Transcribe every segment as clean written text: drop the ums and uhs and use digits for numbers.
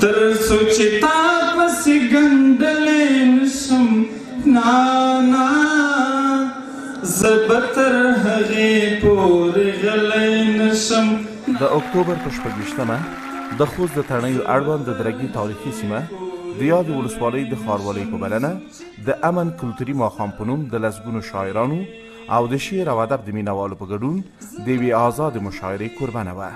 تر سوچ تا پس گندلې نشم نانا زبتر هغې پورې غلی نشم. د اکتوبر په 26 د خوست د تڼیو اړوند د درګي تاریخي سیمه د یادې ولسوالۍ د ښاروالۍ په بلنه د امن کلتوري ماښام په نوم د لسګونو شاعرانو او د شعر او ادب د مینوالو په ګډون د یوې ازادې مشاعرې قربانه وه.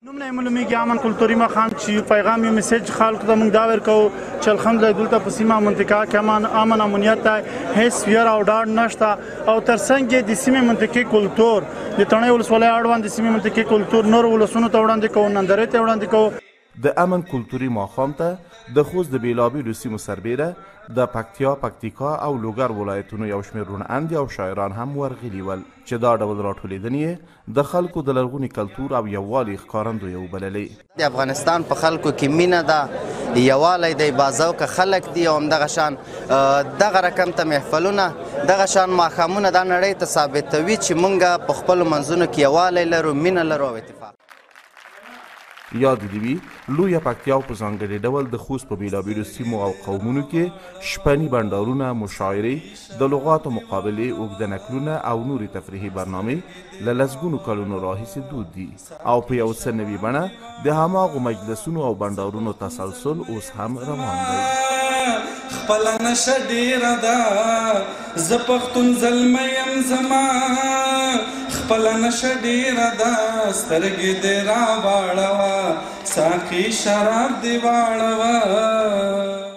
نوم نه یې معلومیږي امن کلتوري ماښام چې پیغام یو میسج خلکو ته موږ دا ورکوو چې الحمدلله دلته په سیمه منطقه کې امن امنیت دی، هېڅ ویره او ډاډ نشته او تر څنګ یې د سیمې منطقې کلتور د تڼیو ولسوالۍ اړوند د سیمې منطقې کلتور نورو ولسونو ته وړاندې کوو، نندارې ته وړاندې کوو. د امن کلتوري ماښام ته د خوست د بیلابیلو سیمو سربیره د پکتیا، پکتیکا او لوګر ولایتونو یو شمېر روڼ اندي او شاعران هم ورغلي ول چې دا ډول راټولېدنې د خلکو د لرغوني کلتور او یووالي ښکارندوی وبللې. د افغانستان په خلکو کې مینه ده، یووالی دی، باذوقه خلک دي او همدغه شان دغه رقم ته محفلونه دغه شان ماښامونه دا نړۍ ته ثابتوي چې موږ په خپلو منځونو کې یووالی لرو، مینه لرو او اتفاق. یاد دې وي لویه پکتیا په ځانګړي ډول د خوست په بیلابیلو سیمو او قومونو کې شپني بنډارونه، مشاعرې، د لغاتو مقابلې، اوږده نکلونه او نورې تفریحي برنامې له لسګونو کلونو راهیسې دود دي او په یو څه نوي بڼه د هماغو مجلسونو او بنډارونو تسلسل اوس هم روان دی. خپله نشه ډېره ده زه پښتون زلمی یم زما، خپله نشه ډېره ده سترګې دې راواړوه ساقي شراب دې واړوه.